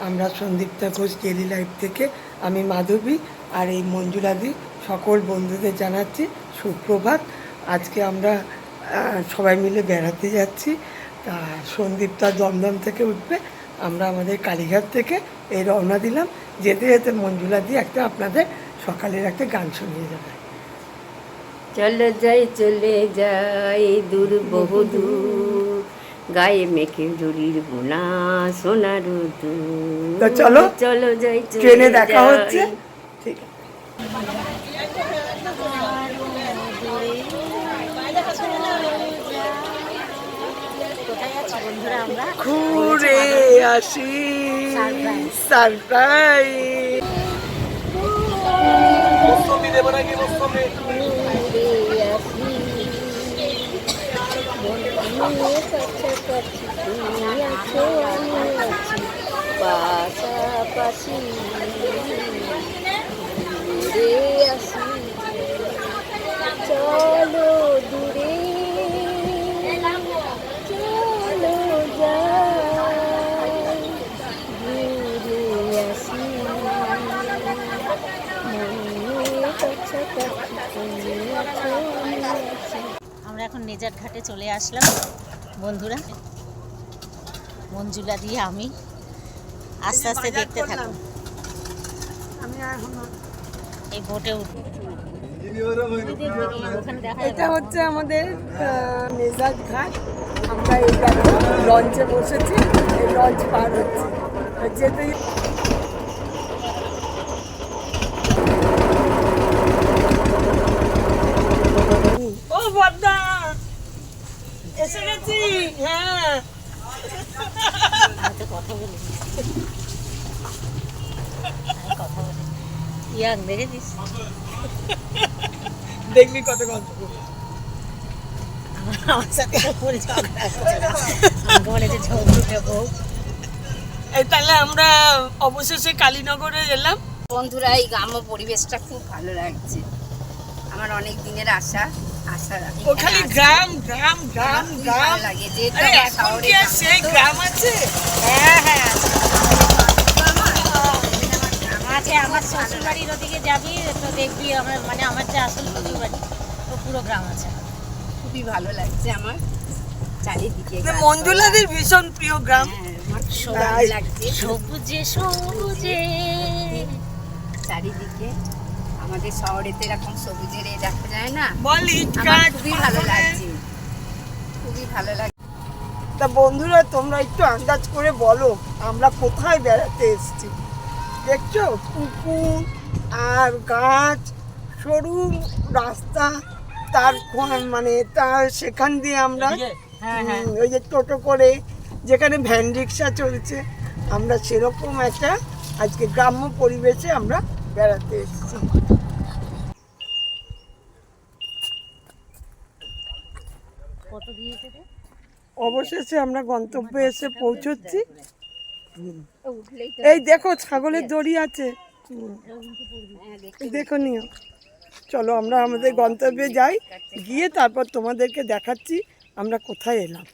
আমরা Sandipta Ghosh daily life থেকে আমি মাধবী আর এই মঞ্জুলাদি সকল বন্ধুদের জানাচ্ছি সুপ্রভাত। আজকে আমরা সবাই মিলে বেড়াতে যাচ্ছি। তা সন্দীপ্তা দমদম থেকে উঠবে, আমরা আমাদের কালীঘাট থেকে এই রওনা দিলাম। যেতে যেতে মঞ্জুলাদি একটা আপনাদের সকালের একটা গান শুনিয়ে যাবে। চলে যাই দূর বহুদূর, গায়ে মেখে জড়ির বোনা সোনার দুধ। চলো চলো যাই, ট্রেনে দেখা হচ্ছে। ঠিক আছে। ঘুরে আসি সারপ্রাইজ। পাশাপাশি দূরে আসি, চলো দূরে চলো যাই, দূরে আসি আমরা এখন নেজার ঘাটে চলে আসলাম বন্ধুরা, মঞ্জুলা দিয়ে আমি। আস্তে আস্তে দেখতে থাকুন। এই বোটে উঠবো। এটা হচ্ছে আমাদের নেজার ঘাট। আমরা এই লঞ্চে বসেছি, এই লঞ্চ পার হচ্ছে যেতে। ও বদ্দা এসে গেছি। হ্যাঁ কথা বলি ইয়াং দেখেছিস, দেখবি কত গল্প। আমার সাথে আমাকে বলেছে ঝগড়ুটে বউ। তাহলে আমরা অবশেষে কালীনগরে এলাম। বন্ধুরা, এই গ্রাম্য পরিবেশটা খুব ভালো লাগছে। আমার অনেক দিনের আশা ও খালি গ্রাম গ্রাম গ্রাম গ্রাম লাগে যে এখন কি আর সেই গ্রাম আছে? হ্যাঁ হ্যাঁ আছে। আমার শ্বশুর বাড়ির ওদিকে যাবি তো দেখবি আমার, মানে আমার যে আসল শ্বশুর বাড়ি তো পুরো গ্রাম আছে। খুবই ভালো লাগছে আমার চারিদিকে। মঞ্জুলাদের ভীষণ প্রিয় গ্রাম। সবুজ লাগছে, সবুজে সবুজে চারিদিকে। আমাদের শহরে তো এরকম সবুজের দেখা যায় না। আমার খুবই ভালো লাগছে, খুবই ভালো লাগছে। তা বন্ধুরা, তোমরা একটু আন্দাজ করে বলো আমরা কোথায় বেড়াতে এসেছি। দেখছো পুকুর আর গাছ, সরু রাস্তা, তার মানে তার সেখান দিয়ে আমরা ওই যে টোটো করে যেখানে ভ্যান রিক্সা চলছে, আমরা সেরকম একটা আজকে গ্রাম্য পরিবেশে আমরা বেড়াতে এসেছি। অবশেষে আমরা গন্তব্যে এসে পৌঁছচ্ছি। এই দেখো ছাগলের দড়ি আছে, দেখো নিও। চলো আমরা আমাদের গন্তব্যে যাই, গিয়ে তারপর তোমাদেরকে দেখাচ্ছি আমরা কোথায় এলাম।